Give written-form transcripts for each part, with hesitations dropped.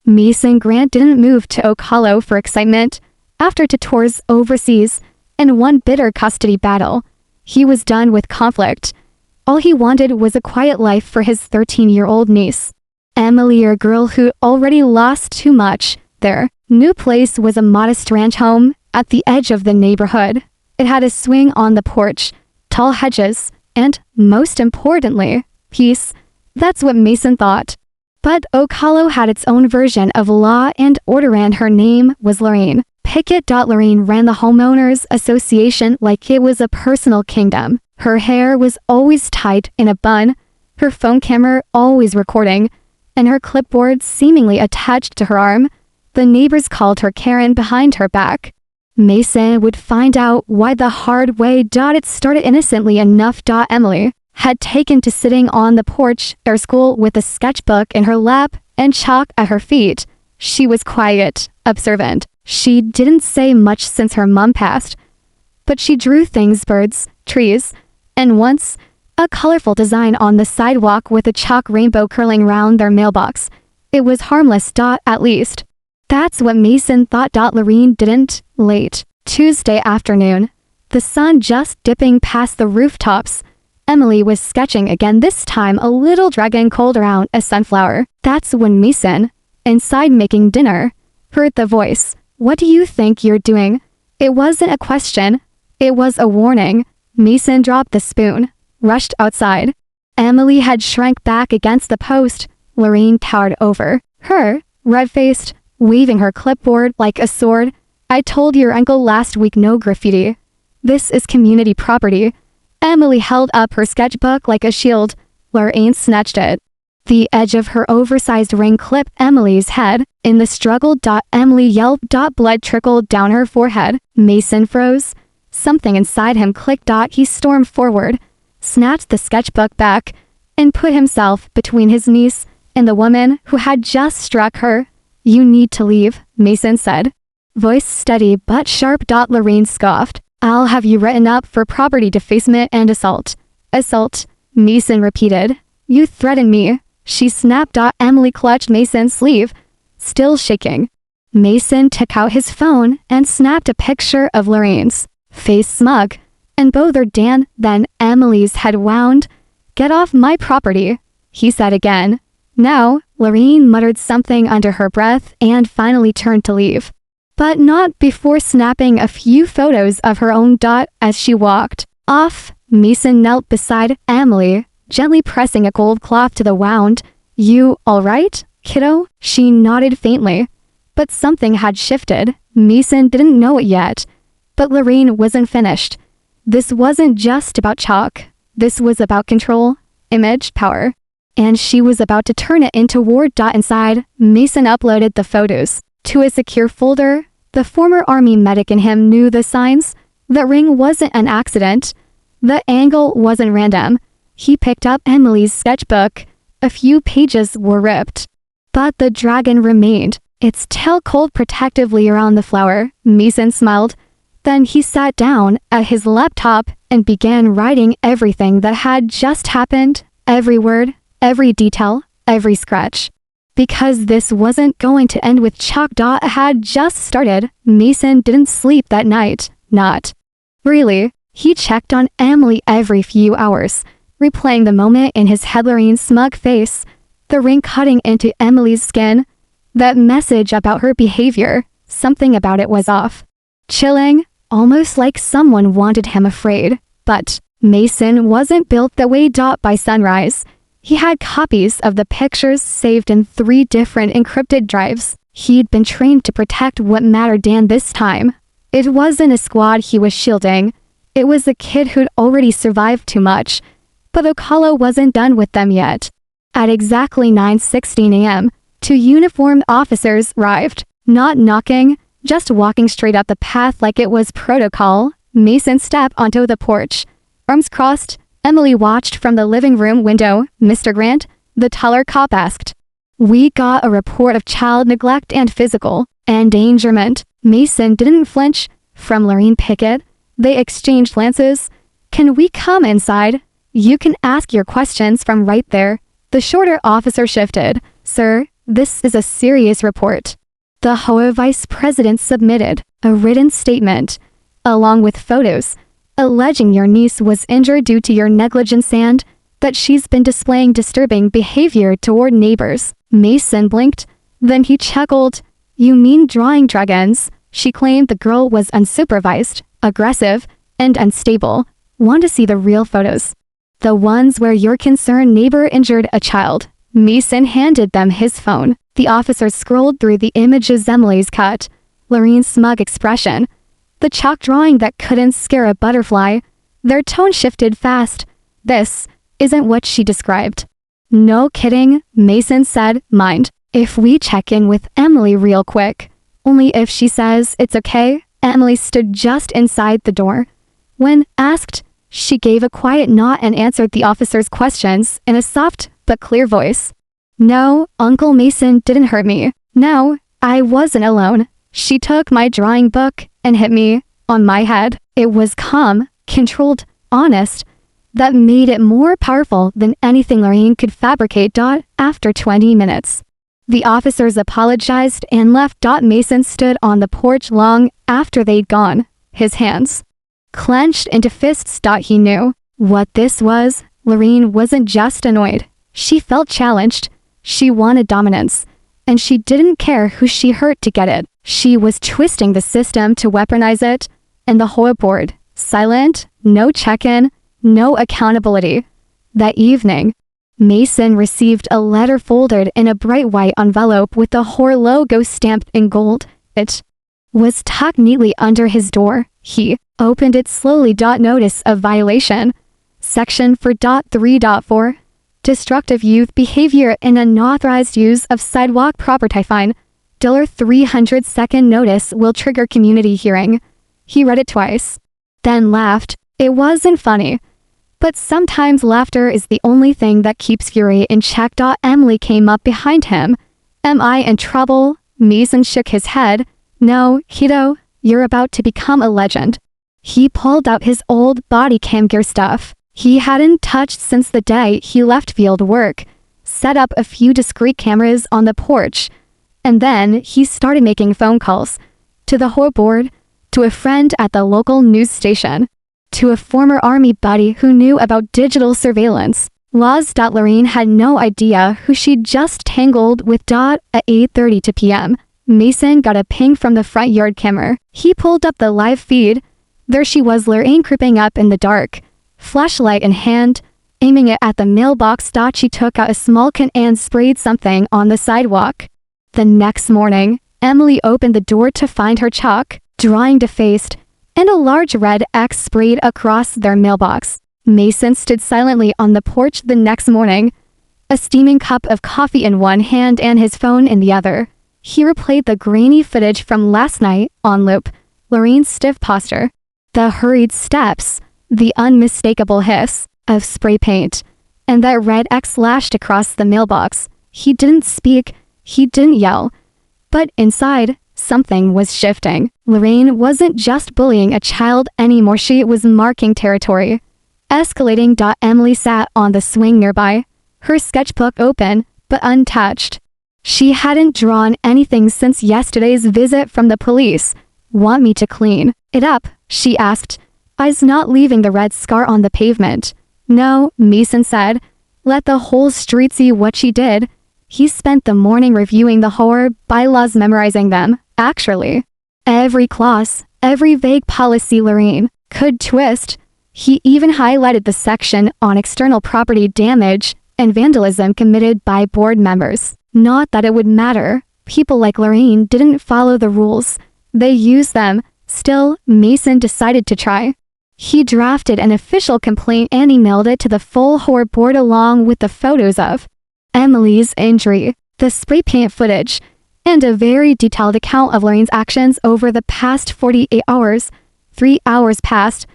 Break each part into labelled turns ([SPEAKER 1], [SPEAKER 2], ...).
[SPEAKER 1] Mason Grant didn't move to Oak Hollow for excitement. After 2 tours overseas and 1 bitter custody battle, he was done with conflict. All he wanted was a quiet life for his 13-year-old niece. Emily, a girl who already lost too much. Their new place was a modest ranch home at the edge of the neighborhood. It had a swing on the porch, tall hedges, and, most importantly, peace. That's what Mason thought. But Oak Hollow had its own version of law and order, and her name was Lorraine Pickett. Lorraine ran the homeowners association like it was a personal kingdom. Her hair was always tied in a bun, her phone camera always recording, and her clipboard seemingly attached to her arm. The neighbors called her Karen behind her back. Mason would find out why the hard way. It started innocently enough. Emily had taken to sitting on the porch after school with a sketchbook in her lap and chalk at her feet. She was quiet, observant. She didn't say much since her mom passed, but she drew things, birds, trees, and once, a colorful design on the sidewalk with a chalk rainbow curling round their mailbox. It was harmless. At least, that's what Mason thought. Lorraine didn't. Late Tuesday afternoon, the sun just dipping past the rooftops, Emily was sketching again, this time a little dragon coiled around a sunflower. That's when Mason, inside making dinner, heard the voice. "What do you think you're doing?" It wasn't a question. It was a warning. Mason dropped the spoon, rushed outside. Emily had shrank back against the post. Lorraine towered over her, red-faced, waving her clipboard like a sword. "I told your uncle last week, no graffiti. This is community property." Emily held up her sketchbook like a shield. Lorraine snatched it. The edge of her oversized ring clipped Emily's head. In the struggle, Emily yelped. Blood trickled down her forehead. Mason froze. Something inside him clicked. He stormed forward, snatched the sketchbook back, and put himself between his niece and the woman who had just struck her. "You need to leave," Mason said. Voice steady but sharp. Lorraine scoffed. "I'll have you written up for property defacement and assault." "Assault," Mason repeated. "You threatened me," she snapped. Emily clutched Mason's sleeve, still shaking. Mason took out his phone and snapped a picture of Lorraine's face, smug and bothered. Then Emily's head wound. "Get off my property," he said again. "Now," Lorraine muttered something under her breath and finally turned to leave. But not before snapping a few photos of her own. As she walked off, Mason knelt beside Emily, gently pressing a gold cloth to the wound. "You all right, kiddo?" She nodded faintly. But something had shifted. Mason didn't know it yet. But Lorraine wasn't finished. This wasn't just about chalk. This was about control, image, power. And she was about to turn it into war. Inside, Mason uploaded the photos to a secure folder. The former army medic in him knew the signs. The ring wasn't an accident. The angle wasn't random. He picked up Emily's sketchbook. A few pages were ripped. But the dragon remained, its tail coiled protectively around the flower. Mason smiled. Then he sat down at his laptop and began writing everything that had just happened. Every word, every detail, every scratch. Because this wasn't going to end with chalk. Had just started. Mason didn't sleep that night. Not really. He checked on Emily every few hours, replaying the moment in his head. Lorraine's smug face, the ring cutting into Emily's skin, that message about her behavior. Something about it was off. Chilling, almost like someone wanted him afraid. But Mason wasn't built that way. By sunrise, he had copies of the pictures saved in 3 different encrypted drives. He'd been trained to protect what mattered. This time, it wasn't a squad he was shielding. It was a kid who'd already survived too much. But Oak Hollow wasn't done with them yet. At exactly 9:16 a.m., 2 uniformed officers arrived, not knocking, just walking straight up the path like it was protocol. Mason stepped onto the porch, arms crossed. Emily watched from the living room window. "Mr. Grant?" the taller cop asked. "We got a report of child neglect and physical endangerment." Mason didn't flinch. "From Lorraine Pickett?" They exchanged glances. "Can we come inside? You can ask your questions from right there." The shorter officer shifted. "Sir, This is a serious report. The Hoa vice president submitted a written statement, along with photos, alleging your niece was injured due to your negligence and that she's been displaying disturbing behavior toward neighbors. Mason blinked, then he chuckled. You mean drawing dragons? She claimed the girl was unsupervised, aggressive, and unstable. Want to see the real photos? The ones where your concerned neighbor injured a child. Mason handed them his phone. The officer scrolled through the images. Emily's cut, Lorraine's smug expression, the chalk drawing that couldn't scare a butterfly. Their tone shifted fast. This isn't what she described. No kidding, Mason said. Mind if we check in with Emily real quick? Only if she says it's okay. Emily stood just inside the door. When asked, she gave a quiet nod and answered the officer's questions in a soft but clear voice. No, Uncle Mason didn't hurt me. No, I wasn't alone. She took my drawing book and hit me on my head. It was calm, controlled, honest. That made it more powerful than anything Lorraine could fabricate. After 20 minutes, the officers apologized and left. Mason stood on the porch long after they'd gone, his hands clenched into fists. He knew what this was. Lorraine wasn't just annoyed. She felt challenged. She wanted dominance, and she didn't care who she hurt to get it. She was twisting the system to weaponize it, and the whole board, silent, no check-in, no accountability. That evening, Mason received a letter folded in a bright white envelope with the Whore logo stamped in gold. It was tucked neatly under his door. He opened it slowly. Notice of violation. Section 4.3.4. Destructive youth behavior and unauthorized use of sidewalk property. Fine. $300 notice will trigger community hearing. He read it twice, then laughed. It wasn't funny, but sometimes laughter is the only thing that keeps fury in check. Emily came up behind him. Am I in trouble? Mason shook his head. No, kiddo, you're about to become a legend. He pulled out his old body cam gear stuff he hadn't touched since the day he left field work, set up a few discreet cameras on the porch, and then he started making phone calls to the whole board, to a friend at the local news station, to a former army buddy who knew about digital surveillance laws. Lorraine had no idea who she'd just tangled with. At 8:32 p.m., Mason got a ping from the front yard camera. He pulled up the live feed. There she was, Lorraine creeping up in the dark, flashlight in hand, aiming it at the mailbox. She took out a small can and sprayed something on the sidewalk. The next morning, Emily opened the door to find her chalk drawing defaced and a large red X sprayed across their mailbox. Mason stood silently on the porch the next morning, a steaming cup of coffee in one hand and his phone in the other. He replayed the grainy footage from last night on loop. Lorraine's stiff posture, the hurried steps, the unmistakable hiss of spray paint, and that red X lashed across the mailbox. He didn't speak, he didn't yell, but inside, something was shifting. Lorraine wasn't just bullying a child anymore, she was marking territory. Escalating. Emily sat on the swing nearby, her sketchbook open, but untouched. She hadn't drawn anything since yesterday's visit from the police. Want me to clean it up? She asked, eyes not leaving the red scar on the pavement. No, Mason said. Let the whole street see what she did. He spent the morning reviewing the horror bylaws, memorizing them. Actually, every clause, every vague policy Lorraine could twist. He even highlighted the section on external property damage and vandalism committed by board members. Not that it would matter. People like Lorraine didn't follow the rules. They used them. Still, Mason decided to try. He drafted an official complaint and emailed it to the full horror board along with the photos of Emily's injury, the spray paint footage, and a very detailed account of Lorraine's actions over the past 48 hours. 3 hours passed.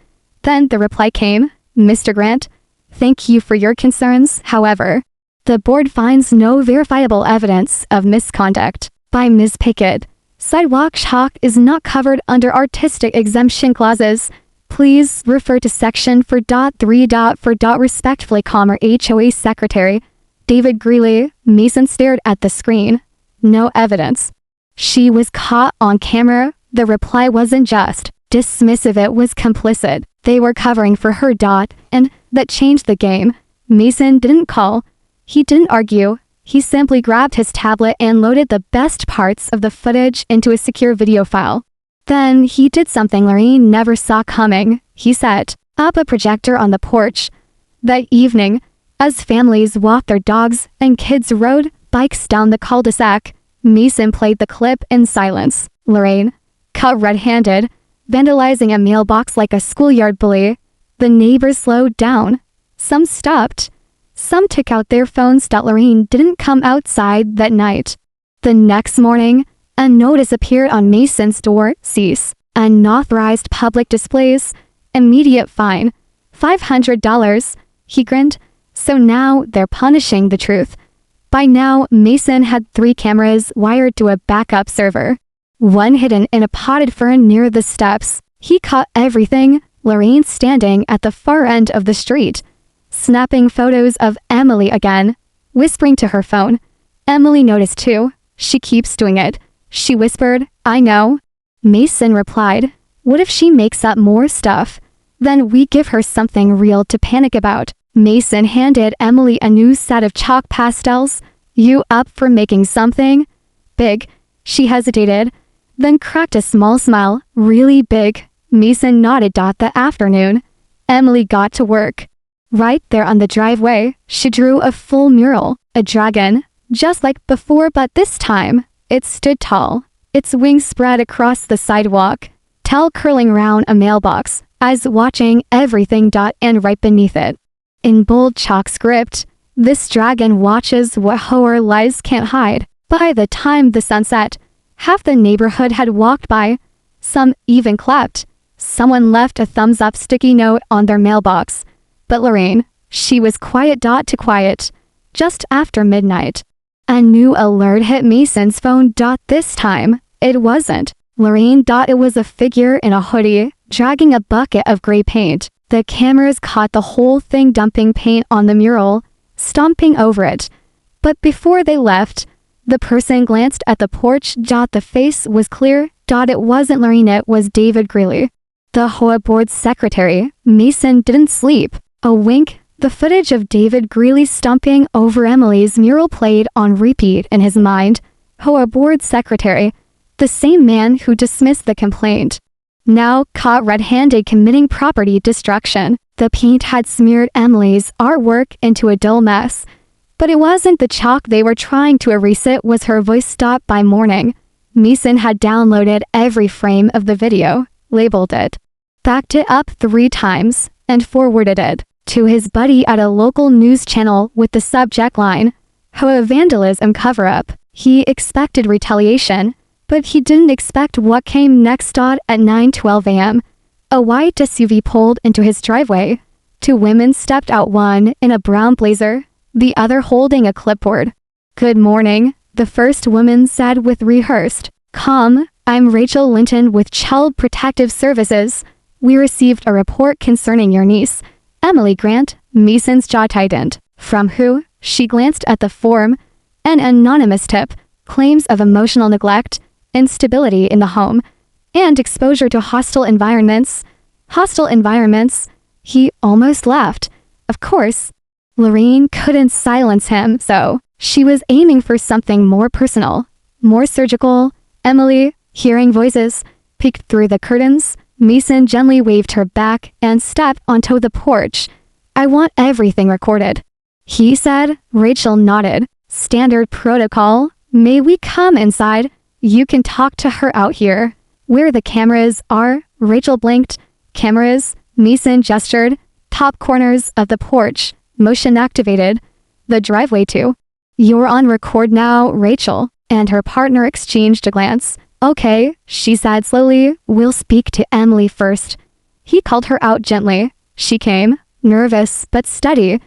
[SPEAKER 1] Then the reply came. Mr. Grant, thank you for your concerns. However, the board finds no verifiable evidence of misconduct by Ms. Pickett. Sidewalk chalk is not covered under artistic exemption clauses. Please refer to section 4.3.4. Respectfully, HOA Secretary David Greeley. Mason stared at the screen. No evidence. She was caught on camera. The reply wasn't just dismissive, it was complicit. They were covering for her. And that changed the game. Mason didn't call. He didn't argue. He simply grabbed his tablet and loaded the best parts of the footage into a secure video file. Then he did something Lorraine never saw coming. He set up a projector on the porch. That evening, as families walked their dogs and kids rode bikes down the cul-de-sac, Mason played the clip in silence. Lorraine, caught red-handed, vandalizing a mailbox like a schoolyard bully. The neighbors slowed down. Some stopped. Some took out their phones. Lorraine didn't come outside that night. The next morning, a notice appeared on Mason's door. Cease unauthorized public displays. Immediate fine. $500. He grinned. So now they're punishing the truth. By now, Mason had 3 cameras wired to a backup server. One hidden in a potted fern near the steps. He caught everything. Lorraine standing at the far end of the street, snapping photos of Emily again, whispering to her phone. Emily noticed too. She keeps doing it. She whispered, I know. Mason replied, what if she makes up more stuff? Then we give her something real to panic about. Mason handed Emily a new set of chalk pastels. You up for making something big? She hesitated, then cracked a small smile. Really big. Mason nodded. That afternoon, Emily got to work. Right there on the driveway, she drew a full mural, a dragon, just like before, but this time, it stood tall, its wings spread across the sidewalk, tail curling round a mailbox, eyes watching everything. And right beneath it, in bold chalk script, this dragon watches what horror lies can't hide. By the time the sun set, half the neighborhood had walked by. Some even clapped. Someone left a thumbs-up sticky note on their mailbox. But Lorraine, she was quiet. To quiet. Just after midnight, a new alert hit Mason's phone. This time, it wasn't Lorraine. It was a figure in a hoodie, dragging a bucket of gray paint. The cameras caught the whole thing, dumping paint on the mural, stomping over it. But before they left, the person glanced at the porch. The face was clear. It wasn't Lorraine, it was David Greeley, the HOA board secretary. Mason didn't sleep. A wink. The footage of David Greeley stomping over Emily's mural played on repeat in his mind. HOA board secretary, the same man who dismissed the complaint, now caught red-handed committing property destruction. The paint had smeared Emily's artwork into a dull mess. But it wasn't the chalk they were trying to erase, it was her voice. Stopped by morning. Mason had downloaded every frame of the video, labeled it, backed it up 3 times, and forwarded it to his buddy at a local news channel with the subject line, HOA vandalism cover-up. He expected retaliation, but he didn't expect what came next. At 9:12 a.m., a white SUV pulled into his driveway. 2 women stepped out, one in a brown blazer, the other holding a clipboard. Good morning, the first woman said with rehearsed calm. I'm Rachel Linton with Child Protective Services. We received a report concerning your niece, Emily Grant. Mason's jaw tightened. From who? She glanced at the form. An anonymous tip. Claims of emotional neglect, instability in the home, and exposure to hostile environments. Hostile environments? He almost laughed. Of course. Lorraine couldn't silence him, so she was aiming for something more personal, more surgical. Emily, hearing voices, peeked through the curtains. Mason gently waved her back and stepped onto the porch. I want everything recorded, he said. Rachel nodded. Standard protocol. May we come inside? You can talk to her out here, where the cameras are. Rachel blinked. Cameras? Mason gestured. Top corners of the porch. Motion activated. The driveway too. You're on record now, Rachel. And her partner exchanged a glance. Okay, she said slowly. We'll speak to Emily first. He called her out gently. She came, nervous but steady,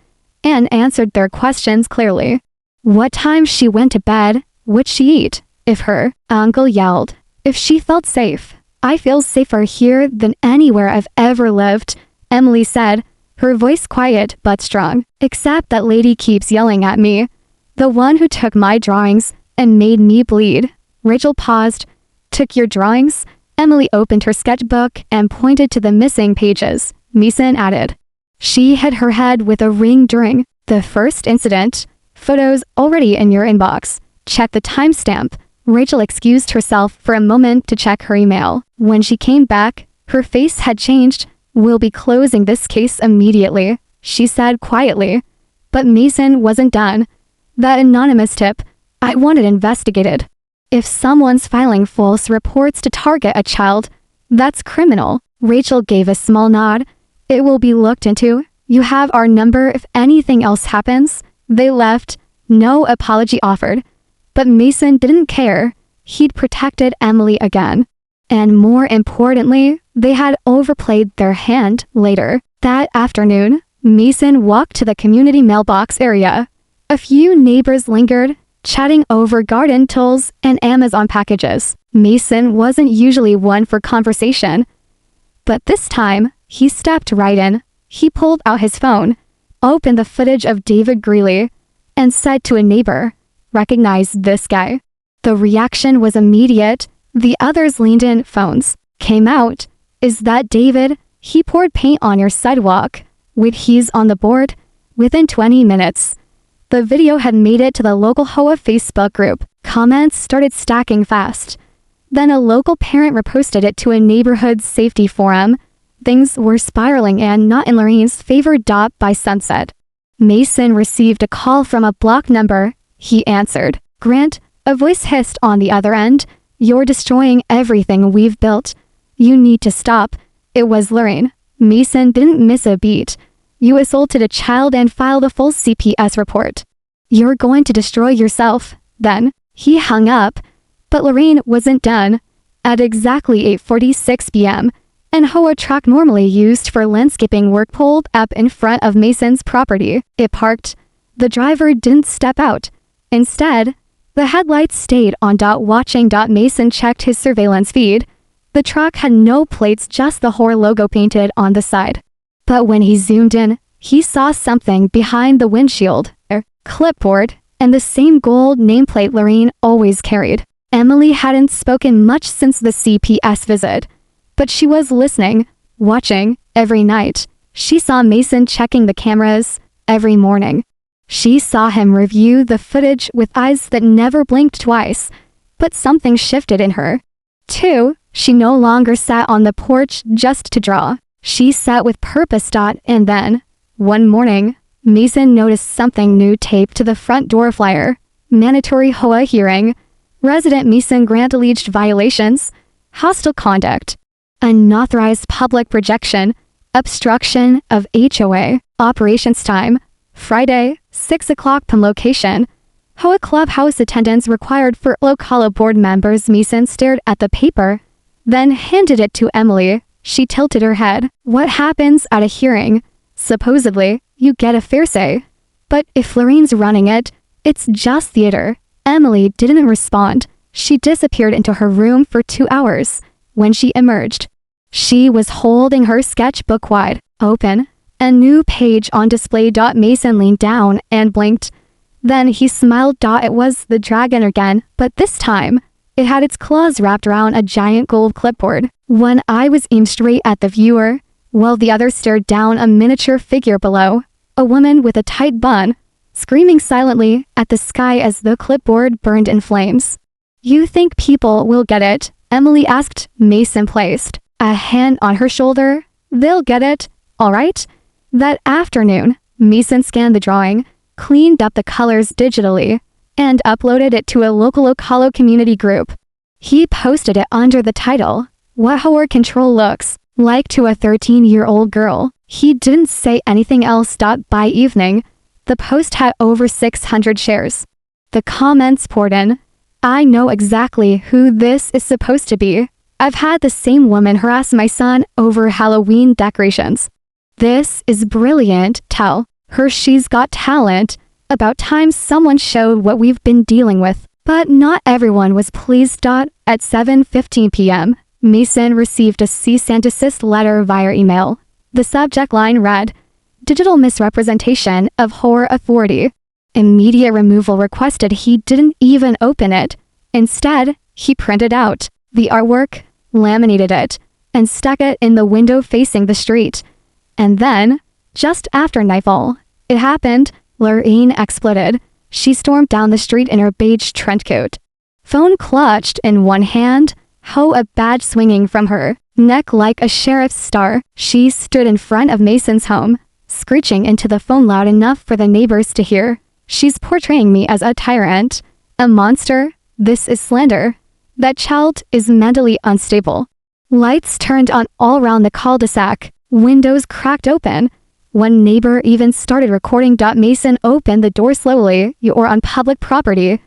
[SPEAKER 1] and answered their questions clearly. What time she went to bed, what'd she eat, if her uncle yelled, if she felt safe. I feel safer here than anywhere I've ever lived, Emily said, her voice quiet but strong. Except that lady keeps yelling at me. The one who took my drawings and made me bleed. Rachel paused. Took your drawings? Emily opened her sketchbook and pointed to the missing pages. Mason added. She hit her head with a ring during the first incident. Photos already in your inbox. Check the timestamp. Rachel excused herself for a moment to check her email. When she came back, her face had changed. We'll be closing this case immediately, she said quietly. But Mason wasn't done. That anonymous tip, I want it investigated. If someone's filing false reports to target a child, that's criminal. Rachel gave a small nod. It will be looked into. You have our number if anything else happens. They left. No apology offered. But Mason didn't care. He'd protected Emily again. And more importantly, they had overplayed their hand later. That afternoon, Mason walked to the community mailbox area. A few neighbors lingered, chatting over garden tools and Amazon packages. Mason wasn't usually one for conversation. But this time, he stepped right in. He pulled out his phone, opened the footage of David Greeley, and said to a neighbor, "Recognize this guy." The reaction was immediate. The others leaned in. Phones came out. Is that David? He poured paint on your sidewalk. With he's on the board. Within 20 minutes. The video had made it to the local HOA Facebook group. Comments started stacking fast. Then a local parent reposted it to a neighborhood safety forum. Things were spiraling and not in Lorraine's favor. By sunset, Mason received a call from a block number. He answered. Grant, a voice hissed on the other end. You're destroying everything we've built. You need to stop. It was Lorraine. Mason didn't miss a beat. You assaulted a child and filed a full CPS report. You're going to destroy yourself. Then, he hung up. But Lorraine wasn't done. At exactly 8:46 p.m., an HOA truck normally used for landscaping work pulled up in front of Mason's property. It parked. The driver didn't step out. Instead, the headlights stayed on. Watching. Mason checked his surveillance feed. The truck had no plates, just the HOA logo painted on the side. But when he zoomed in, he saw something behind the windshield. A clipboard, and the same gold nameplate Lorraine always carried. Emily hadn't spoken much since the CPS visit. But she was listening, watching, every night. She saw Mason checking the cameras, every morning. She saw him review the footage with eyes that never blinked twice. But something shifted in her. Too, she no longer sat on the porch just to draw. She sat with purpose. And then, one morning, Mason noticed something new taped to the front door flyer. Mandatory HOA hearing. Resident Mason Grant alleged violations. Hostile conduct. Unauthorized public projection. Obstruction of HOA. Operations time. Friday, 6 o'clock p.m. Location. HOA clubhouse attendance required for local board members. Mason stared at the paper, then handed it to Emily. She tilted her head. What happens at a hearing? Supposedly, you get a fair say. But if Lorraine's running it, it's just theater. Emily didn't respond. She disappeared into her room for 2 hours. When she emerged, she was holding her sketchbook wide open, a new page on display. Mason leaned down and blinked. Then he smiled. It was the dragon again, but this time, it had its claws wrapped around a giant gold clipboard. One eye was aimed straight at the viewer, while the other stared down a miniature figure below, a woman with a tight bun, screaming silently at the sky as the clipboard burned in flames. You think people will get it? Emily asked. Mason placed a hand on her shoulder. They'll get it, all right? That afternoon, Mason scanned the drawing, cleaned up the colors digitally, and uploaded it to a local Ocala community group. He posted it under the title, What HOA Control Looks Like to a 13-Year-Old Girl. He didn't say anything else. By evening, the post had over 600 shares. The comments poured in. I know exactly who this is supposed to be. I've had the same woman harass my son over Halloween decorations. This is brilliant. Tell her she's got talent. About time someone showed what we've been dealing with. But not everyone was pleased. At 7:15 p.m., Mason received a cease and desist letter via email. The subject line read, Digital misrepresentation of HOA authority. Immediate removal requested. He didn't even open it. Instead, he printed out the artwork, laminated it, and stuck it in the window facing the street. And then, just after nightfall, it happened. Lorraine exploded. She stormed down the street in her beige trenchcoat, phone clutched in one hand, a badge swinging from her neck like a sheriff's star. She stood in front of Mason's home, screeching into the phone loud enough for the neighbors to hear. "She's portraying me as a tyrant, a monster. This is slander. That child is mentally unstable." Lights turned on all around the cul-de-sac. Windows cracked open. One neighbor even started recording. Mason opened the door slowly. "You're on public property."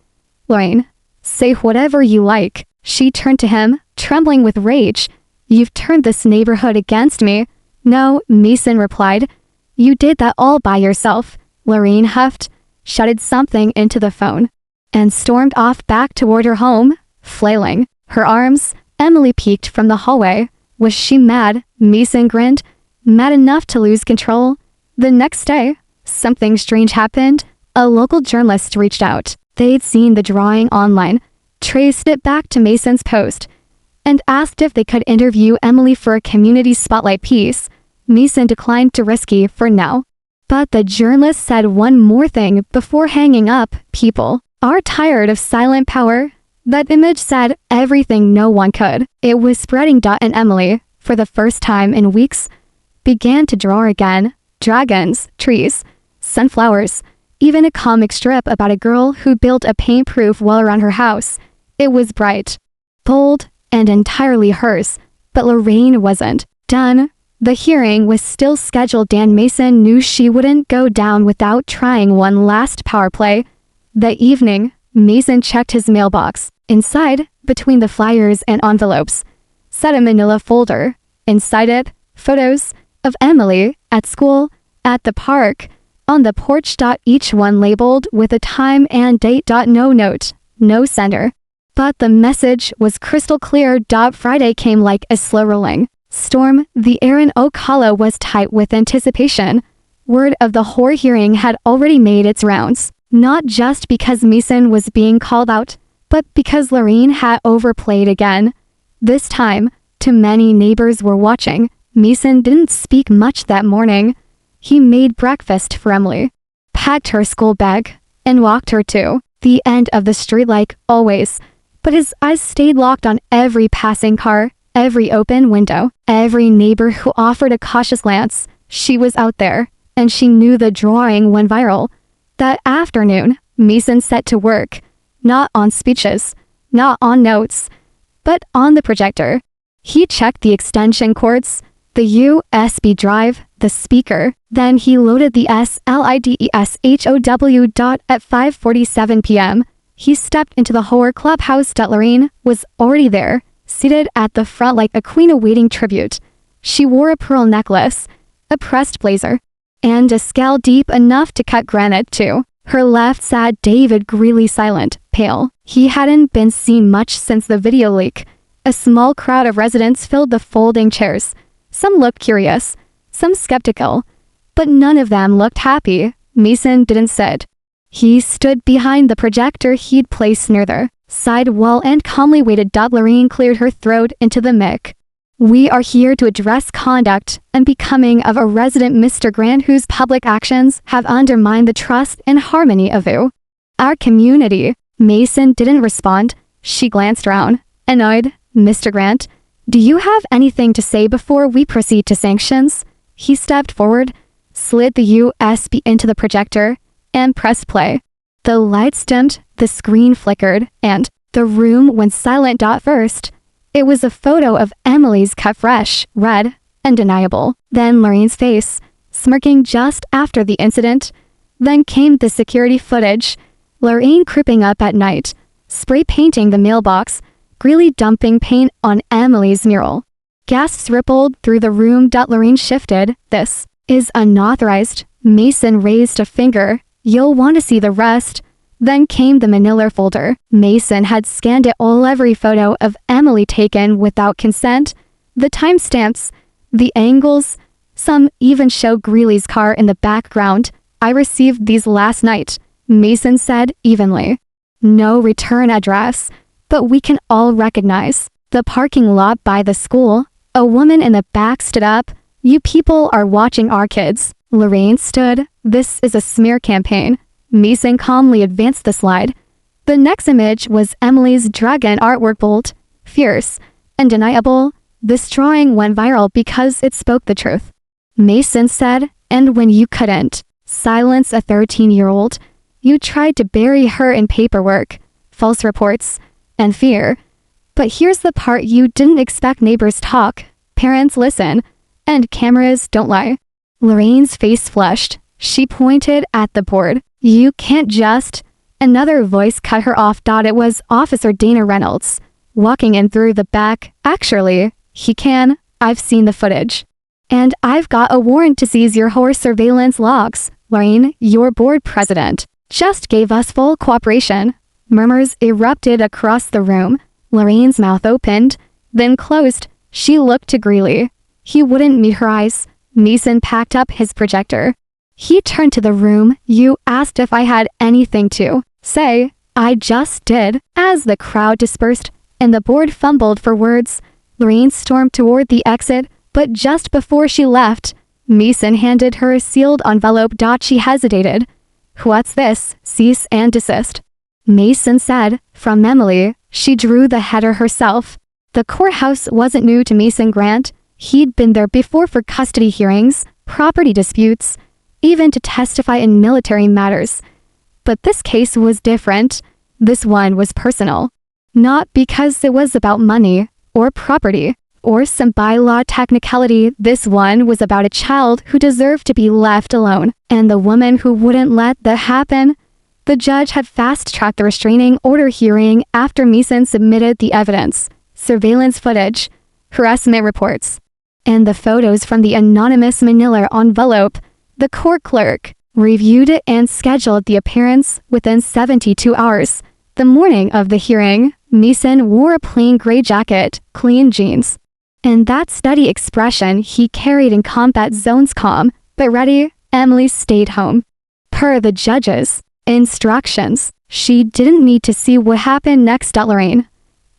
[SPEAKER 1] "Lorraine, say whatever you like." She turned to him, trembling with rage. "You've turned this neighborhood against me." "No," Mason replied. "You did that all by yourself." Lorraine huffed, shouted something into the phone, and stormed off back toward her home, flailing her arms. Emily peeked from the hallway. Was she mad? Mason grinned. Mad enough to lose control. The next day, something strange happened. A local journalist reached out. They'd seen the drawing online, traced it back to Mason's post, and asked if they could interview Emily for a community spotlight piece. Mason declined to risky for now. But the journalist said one more thing before hanging up. "People are tired of silent power." That image said everything no one could. It was spreading. And Emily, for the first time in weeks, began to draw again. Dragons, trees, sunflowers, even a comic strip about a girl who built a paint-proof wall around her house. It was bright, bold, and entirely hers. But Lorraine wasn't done. The hearing was still scheduled. Dan Mason knew she wouldn't go down without trying one last power play. That evening, Mason checked his mailbox. Inside, between the flyers and envelopes, sat a manila folder. Inside it, photos of Emily, at school, at the park, on the porch. Each one labeled with a time and date. No note, no sender. But the message was crystal clear. Friday came like a slow-rolling storm. The air in Oak Hollow was tight with anticipation. Word of the horror hearing had already made its rounds, not just because Mason was being called out, but because Lorraine had overplayed again. This time, too many neighbors were watching. Mason didn't speak much that morning. He made breakfast for Emily, packed her school bag, and walked her to the end of the street like always. But his eyes stayed locked on every passing car, every open window, every neighbor who offered a cautious glance. She was out there, and she knew the drawing went viral. That afternoon, Mason set to work, not on speeches, not on notes, but on the projector. He checked the extension cords, the USB drive, the speaker. Then he loaded the SLIDESHOW. At 5:47 p.m., he stepped into the horror clubhouse. Lorraine was already there, seated at the front like a queen awaiting tribute. She wore a pearl necklace, a pressed blazer, and a scowl deep enough to cut granite too. Her left sat David, Greeley, silent, pale. He hadn't been seen much since the video leak. A small crowd of residents filled the folding chairs. Some looked curious, some skeptical, but none of them looked happy. Mason didn't sit. He stood behind the projector he'd placed near the side wall and calmly waited. Lorraine cleared her throat into the mic. "We are here to address conduct and becoming of a resident, Mr. Grant, whose public actions have undermined the trust and harmony of our community." Mason didn't respond. She glanced around, annoyed. "Mr. Grant, do you have anything to say before we proceed to sanctions?" He stepped forward, slid the USB into the projector, and pressed play. The lights dimmed, the screen flickered, and the room went silent. First, it was a photo of Emily's cut fresh, red, undeniable. Then Lorraine's face, smirking just after the incident. Then came the security footage. Lorraine creeping up at night, spray painting the mailbox, Greeley dumping paint on Emily's mural. Gasps rippled through the room. Lorraine shifted. "This is unauthorized." Mason raised a finger. "You'll want to see the rest." Then came the manila folder. Mason had scanned it all, every photo of Emily taken without consent. The timestamps, the angles, some even show Greeley's car in the background. "I received these last night." Mason said evenly. No return address, but we can all recognize the parking lot by the school. A woman in the back stood up. You people are watching our kids. Lorraine stood. This is a smear campaign. Mason calmly advanced the slide. The next image was Emily's dragon artwork, bold, fierce, undeniable. This drawing went viral because it spoke the truth. Mason said, and when you couldn't silence a 13-year-old, you tried to bury her in paperwork, false reports, and fear. But here's the part you didn't expect: neighbors talk, parents listen, and cameras don't lie. Lorraine's face flushed. She pointed at the board. You can't just... Another voice cut her off. It was Officer Dana Reynolds, walking in through the back. Actually, he can. I've seen the footage. And I've got a warrant to seize your horse surveillance logs. Lorraine, your board president, just gave us full cooperation. Murmurs erupted across the room. Lorraine's mouth opened, then closed. She looked to Greeley. He wouldn't meet her eyes. Mason packed up his projector. He turned to the room. You asked if I had anything to say. I just did. As the crowd dispersed and the board fumbled for words, Lorraine stormed toward the exit, but just before she left, Mason handed her a sealed envelope. She hesitated. What's this? Cease and desist. Mason said, from Emily. She drew the header herself. The courthouse wasn't new to Mason Grant. He'd been there before for custody hearings, property disputes, even to testify in military matters. But this case was different. This one was personal. Not because it was about money, or property, or some bylaw technicality. This one was about a child who deserved to be left alone, and the woman who wouldn't let that happen. The judge had fast-tracked the restraining order hearing after Mason submitted the evidence, surveillance footage, harassment reports, and the photos from the anonymous manila envelope. The court clerk reviewed it and scheduled the appearance within 72 hours. The morning of the hearing, Mason wore a plain gray jacket, clean jeans, and that steady expression he carried in combat zones. Calm, but ready. Emily stayed home. Per the judge's instructions, she didn't need to see what happened next. Lorraine,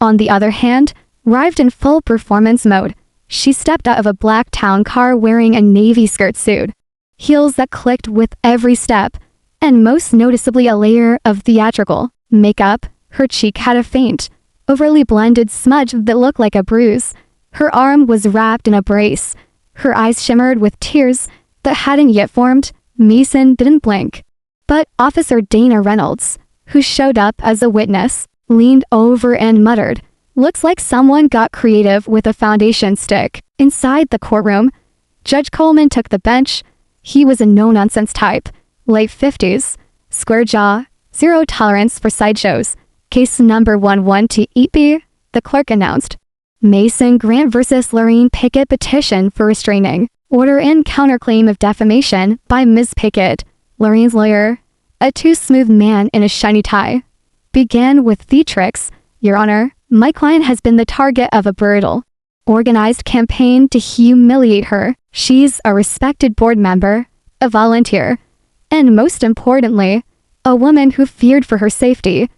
[SPEAKER 1] on the other hand, arrived in full performance mode. She stepped out of a black town car wearing a navy skirt suit, heels that clicked with every step, and most noticeably a layer of theatrical makeup. Her cheek had a faint, overly blended smudge that looked like a bruise. Her arm was wrapped in a brace. Her eyes shimmered with tears that hadn't yet formed. Mason didn't blink. But Officer Dana Reynolds, who showed up as a witness, leaned over and muttered, looks like someone got creative with a foundation stick. Inside the courtroom, Judge Coleman took the bench. He was a no-nonsense type, late 50s, square jaw, zero tolerance for sideshows. Case number 11-EP, the clerk announced. Mason Grant versus Lorraine Pickett petition for restraining order and counterclaim of defamation by Ms. Pickett. Lorraine's lawyer, a too-smooth man in a shiny tie, began with theatrics. Your Honor, my client has been the target of a brutal, organized campaign to humiliate her. She's a respected board member, a volunteer, and most importantly, a woman who feared for her safety.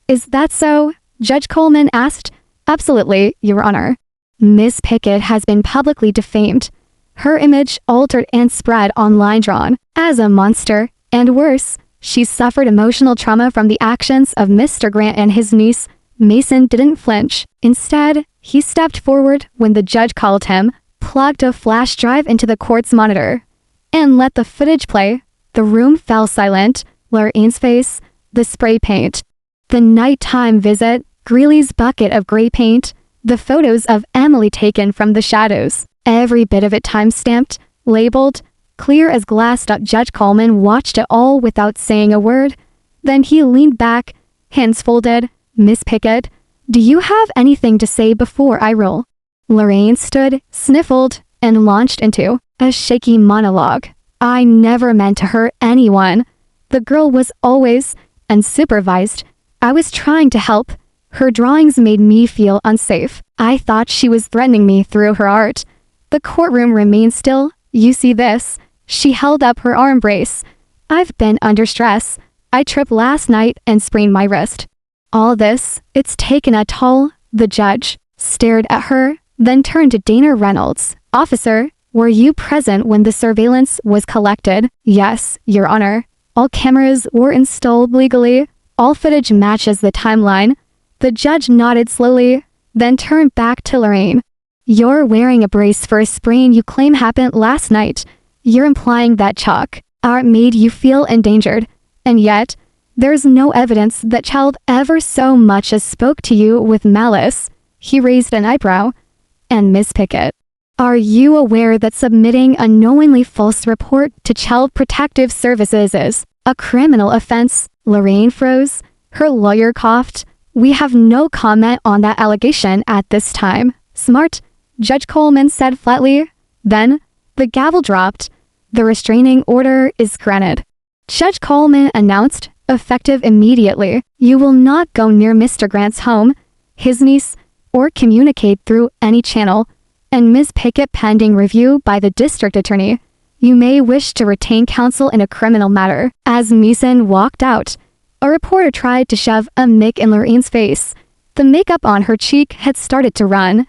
[SPEAKER 1] Is that so? Judge Coleman asked. Absolutely, Your Honor. Ms. Pickett has been publicly defamed, her image altered and spread online, drawn as a monster, and worse, she suffered emotional trauma from the actions of Mr. Grant and his niece. Mason didn't flinch. Instead, he stepped forward when the judge called him, plugged a flash drive into the court's monitor, and let the footage play. The room fell silent. Lorraine's face, the spray paint, the nighttime visit, Greeley's bucket of gray paint, the photos of Emily taken from the shadows, every bit of it time-stamped, labeled, clear as glass. Judge Coleman watched it all without saying a word. Then he leaned back, hands folded. Miss Pickett, do you have anything to say before I rule? Lorraine stood, sniffled, and launched into a shaky monologue. I never meant to hurt anyone. The girl was always unsupervised. I was trying to help. Her drawings made me feel unsafe. I thought she was threatening me through her art. The courtroom remained still. You see this? She held up her arm brace. I've been under stress. I tripped last night and sprained my wrist. All this, it's taken a toll. The judge stared at her, then turned to Dana Reynolds. Officer, were you present when the surveillance was collected? Yes, Your Honor. All cameras were installed legally. All footage matches the timeline. The judge nodded slowly, then turned back to Lorraine. You're wearing a brace for a sprain you claim happened last night. You're implying that Chuck Art made you feel endangered. And yet, there's no evidence that child ever so much as spoke to you with malice. He raised an eyebrow. And Miss Pickett, are you aware that submitting a knowingly false report to Child Protective Services is a criminal offense? Lorraine froze. Her lawyer coughed. We have no comment on that allegation at this time. Smart, Judge Coleman said flatly. Then, the gavel dropped. The restraining order is granted. Judge Coleman announced, effective immediately, you will not go near Mr. Grant's home, his niece, or communicate through any channel, and Ms. Pickett pending review by the district attorney. You may wish to retain counsel in a criminal matter. As Mason walked out, a reporter tried to shove a mic in Lorraine's face. The makeup on her cheek had started to run,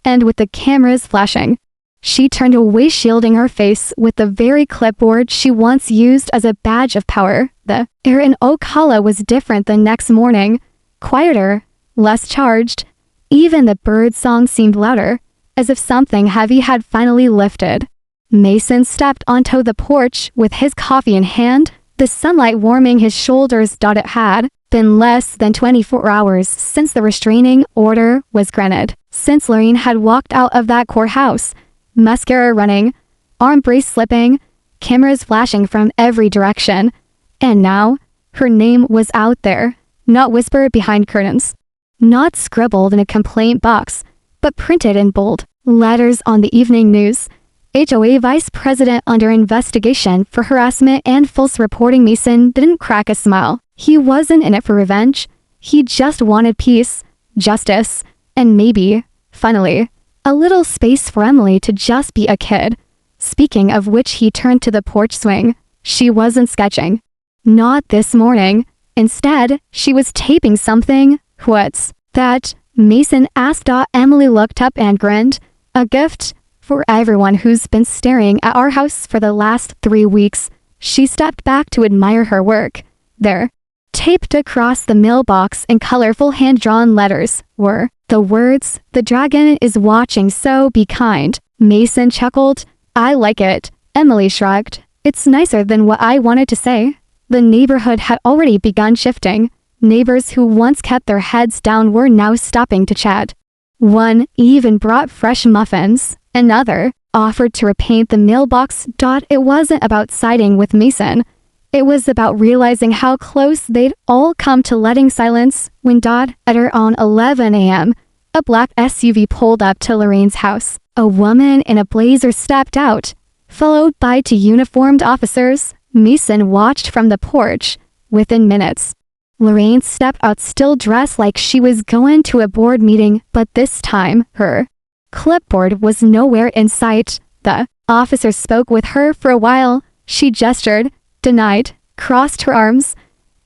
[SPEAKER 1] and with the cameras flashing, she turned away, shielding her face with the very clipboard she once used as a badge of power. The air in Oak Hollow was different the next morning, quieter, less charged. Even the bird song seemed louder, as if something heavy had finally lifted. Mason stepped onto the porch with his coffee in hand, the sunlight warming his shoulders. It had been less than 24 hours since the restraining order was granted, since Lorraine had walked out of that courthouse, mascara running, arm brace slipping, cameras flashing from every direction. And now, her name was out there, not whispered behind curtains, not scribbled in a complaint box, but printed in bold letters on the evening news. HOA vice president under investigation for harassment and false reporting. Mason didn't crack a smile. He wasn't in it for revenge. He just wanted peace, justice, and maybe, finally, a little space for Emily to just be a kid. Speaking of which, he turned to the porch swing. She wasn't sketching. Not this morning. Instead, she was taping something. What's that? Mason asked. Emily looked up and grinned. A gift for everyone who's been staring at our house for the last 3 weeks. She stepped back to admire her work. There, taped across the mailbox in colorful hand-drawn letters, were the words, "The dragon is watching, so be kind." Mason chuckled. I like it. Emily shrugged. It's nicer than what I wanted to say. The neighborhood had already begun shifting. Neighbors who once kept their heads down were now stopping to chat. One even brought fresh muffins. Another offered to repaint the mailbox. It wasn't about siding with Mason. It was about realizing how close they'd all come to letting silence when at around 11 a.m., a black SUV pulled up to Lorraine's house. A woman in a blazer stepped out, followed by 2 uniformed officers. Mason watched from the porch. Within minutes, Lorraine stepped out, still dressed like she was going to a board meeting, but this time, her clipboard was nowhere in sight. The officer spoke with her for a while. She gestured, denied, crossed her arms.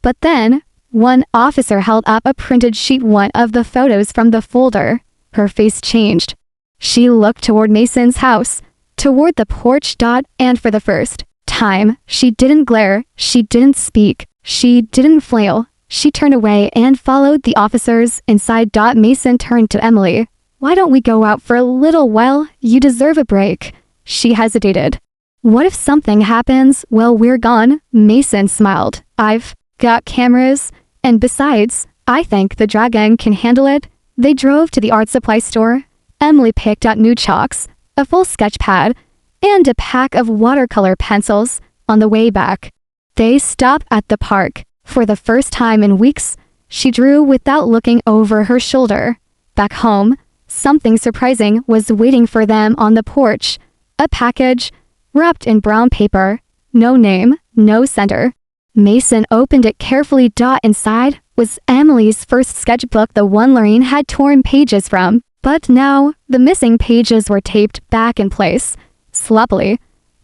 [SPEAKER 1] But then, one officer held up a printed sheet, one of the photos from the folder. Her face changed. She looked toward Mason's house, toward the porch. And for the first time, she didn't glare, she didn't speak, she didn't flail. She turned away and followed the officers inside. Mason turned to Emily. Why don't we go out for a little while? You deserve a break. She hesitated. What if something happens while we're gone? Mason smiled. I've got cameras, and besides, I think the dragon can handle it. They drove to the art supply store. Emily picked out new chalks, a full sketch pad, and a pack of watercolor pencils. On the way back, they stopped at the park. For the first time in weeks, she drew without looking over her shoulder. Back home, something surprising was waiting for them on the porch. A package, wrapped in brown paper. No name, no sender. Mason opened it carefully. Inside was Emily's first sketchbook, the one Lorraine had torn pages from. But now, the missing pages were taped back in place, sloppily,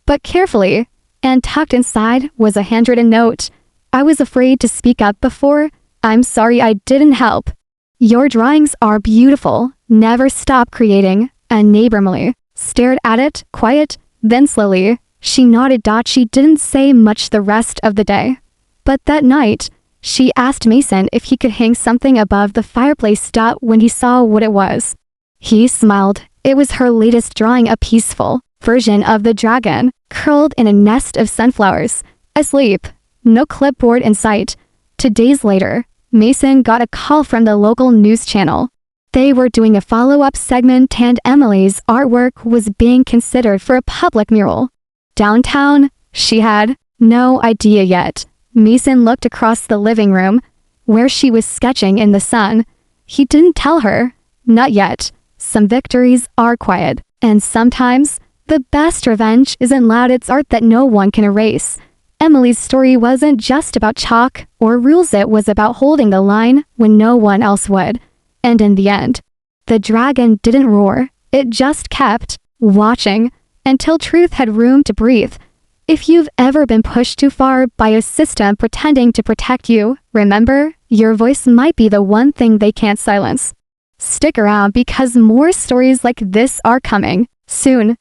[SPEAKER 1] but carefully, and tucked inside was a handwritten note. I was afraid to speak up before. I'm sorry I didn't help. Your drawings are beautiful. Never stop creating. And neighborly stared at it, quiet, then slowly. She nodded. She didn't say much the rest of the day. But that night, she asked Mason if he could hang something above the fireplace. When he saw what it was, he smiled. It was her latest drawing, a peaceful version of the dragon, curled in a nest of sunflowers, asleep. No clipboard in sight. 2 days later, Mason got a call from the local news channel. They were doing a follow-up segment and Emily's artwork was being considered for a public mural downtown. She had no idea yet. Mason looked across the living room, where she was sketching in the sun. He didn't tell her. Not yet. Some victories are quiet, and sometimes, the best revenge isn't loud. It's art that no one can erase. Emily's story wasn't just about chalk or rules. It was about holding the line when no one else would. And in the end, the dragon didn't roar. It just kept watching until truth had room to breathe. If you've ever been pushed too far by a system pretending to protect you, remember, your voice might be the one thing they can't silence. Stick around because more stories like this are coming soon.